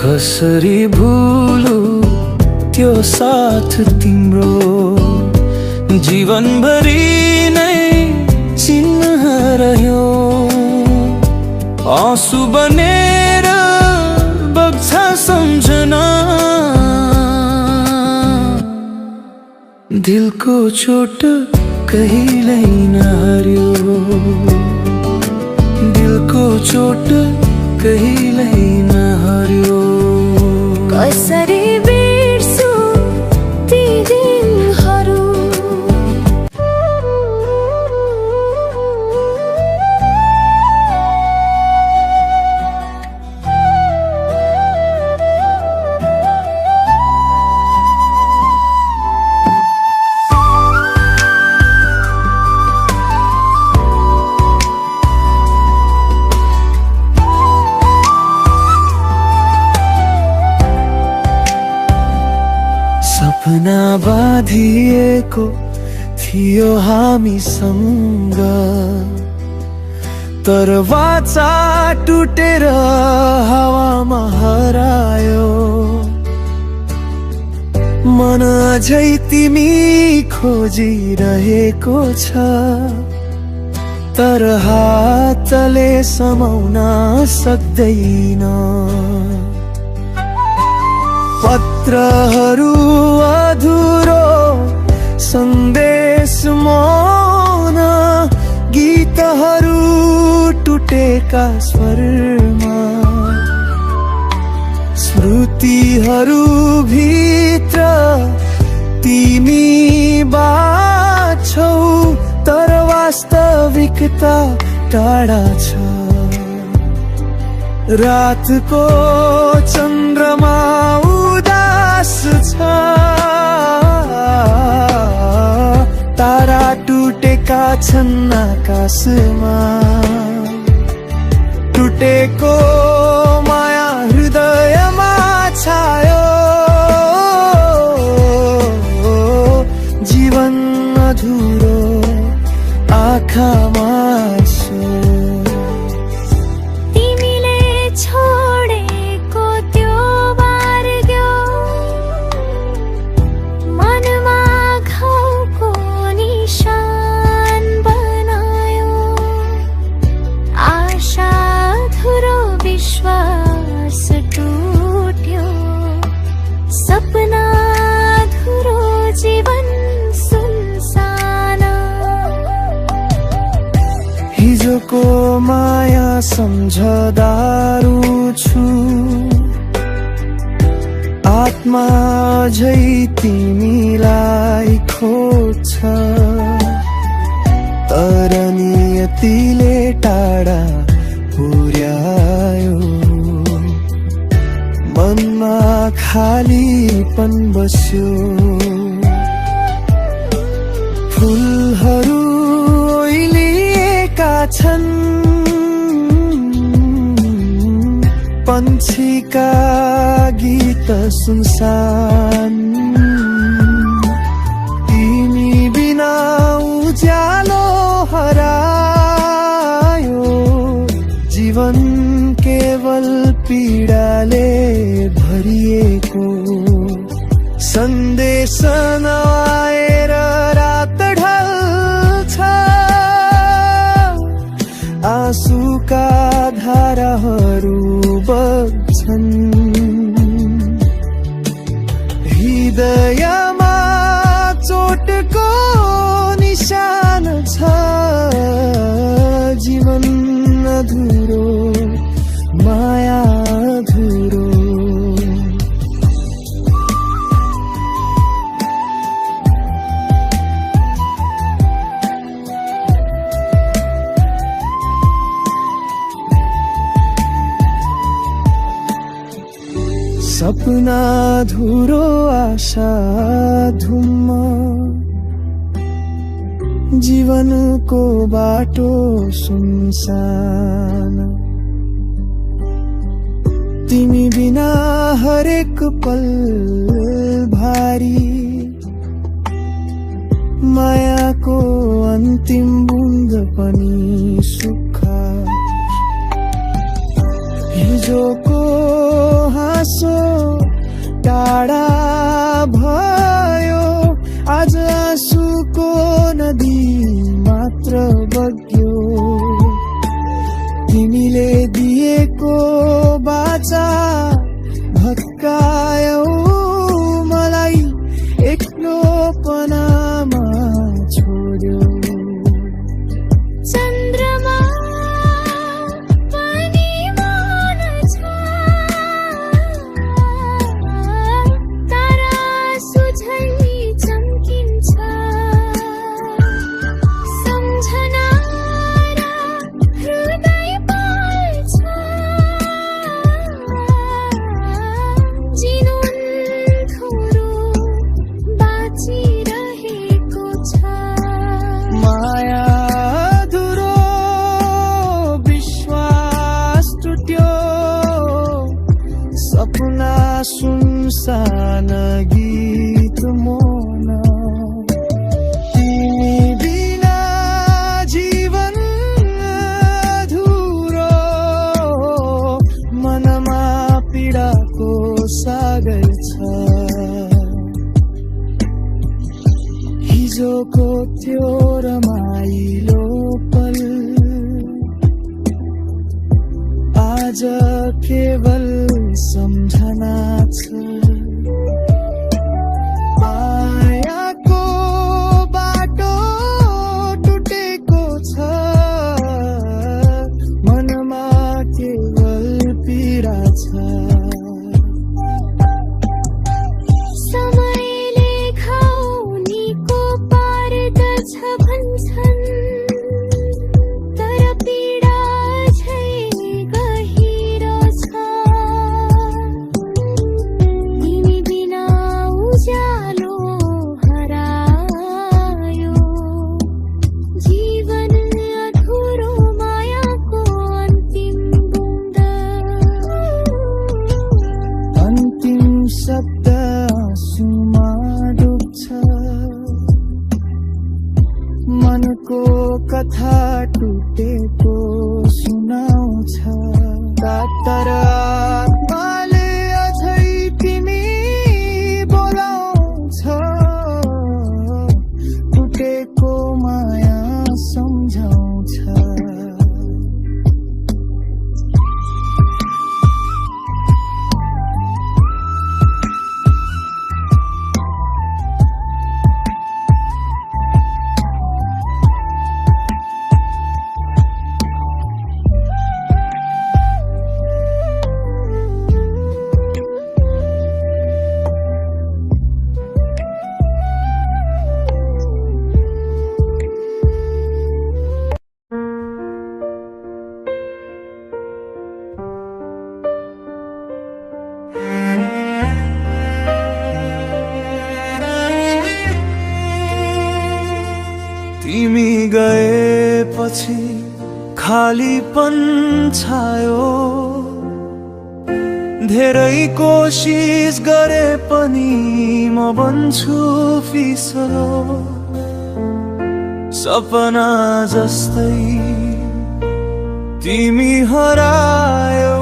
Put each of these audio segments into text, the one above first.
कसरी भुलु त्यो साथ तिम्रो, जीवनभरि नै चिन्ह रह्यो। आँसु बनेर बग्छ सम्झना, दिलको चोट कहिल्यै नहर्यो, दिलको चोट कहिल्यै नहर्यो। कसरी बिर्सु ती दिनहरू, सपना बाँधिएको थियो हामीसँग, तर वाचा टुटेर हावामा हरायो। मन अझै तिमी खोजिरहेको छ, तर हातले समाउन सक्दैन। पत्रहरू अधुरो सन्देश मौन, गीतहरू टुटेका स्वरमा, स्मृतिहरू भित्र तिमी बाँच्छौ, तर वास्तविकता टाढा छ। रातको चन्द्रमा उदास छ, तारा टुटेका छन् आकाशमा। टुटेको माया हृदयमा छायो, जीवन अधुरो आँखामा आँसु। सपना अधुरो जीवन सुनसान, हिजोको माया सम्झदारू छु। आत्मा अझै तिमीलाई खोज्छ, तर नियतिले टाढा पुर्यायो। मनमा खालीपन बस्यो, फुलहरू ओइलिएका छन्, पन्छीका गीत सुनसान। तिमी बिना उज्यालो हरायो, जीवन केवल पीडाले भरिएको। सन्देश नआएर रात ढल्छ, आँसुका धाराहरू बग्छन्। हृदयमा चोटको निशान छ, जीवन अधुरो माया अधुरो। सपना अधुरो आशा धुम्म, जीवनको बाटो सुनसान। तिमी बिना हरेक पल भारी, मायाको अन्तिम बुन्द पनि सुक्खा। हिजोको हाँसो नदी मात्र बग्यो तिमीले दिएको बाचा भत्कायौ मलाई एक्लोपनामा छोड्यो चन्द्रमा पनि मौन छ तारा सुझै चम्किन्छ सम्झना र हृदय पाल्छ जीवन थोरो बाँचिरहेको छ माया अधुरो विश्वास टुट्यो सपना सुनसान गीत मौन तिमी बिना जीवन अधुरो मनमा पीडाको सागर छ हिजोको त्यो रमाइलो पल आज केवल सम्झना छ मायाको बाटो टुटेको छ मनमा केवल पीडा छ समयले घाउनीको पार्दछ भन्छन् तर पीडा झै गहिरो छ तिमी बिना उज्यालो हरायो जीवन अधुरो मायाको अन्तिम बुन्द अन्तिम शब्द आँसुमा डुब्छ मनको कथा टुटेको सुनाउँछ कातर आत्माले अझै तिमी बोलाउँछ टुटेको माया सम्झाउँछ तिमी गएपछि खालीपन छायो धेरै कोसिस गरे पनि म बन्छु फिसलो सपना जस्तै तिमी हरायौ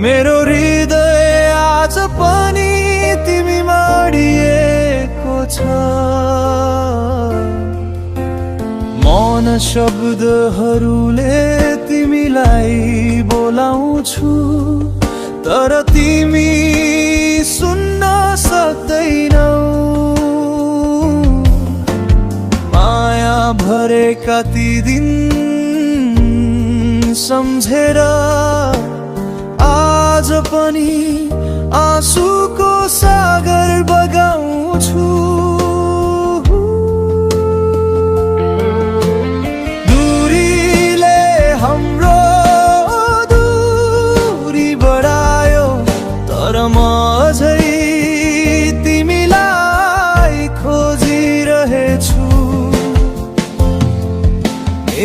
मेरो हृदय आज पनि तिमी माडिएको छ मौन शब्दहरूले तिमीलाई बोलाउँछु तर तिमी सुन्न सक्दैनौ माया भरेका ती दिन सम्झेर आज पनि आँसुको सागर बगाउँछु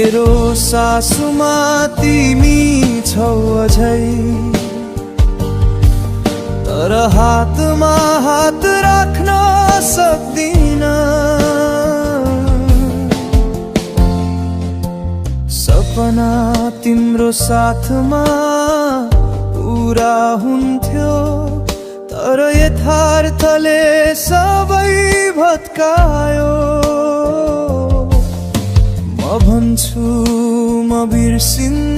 मेरो सासुमा तिमी छौ अझै तर हातमा हात राख्न सक्दिन सपना तिम्रो साथमा पूरा हुन्थ्यो तर यथार्थले सबै भत्कायो म भन्छु म बिर्सिन्न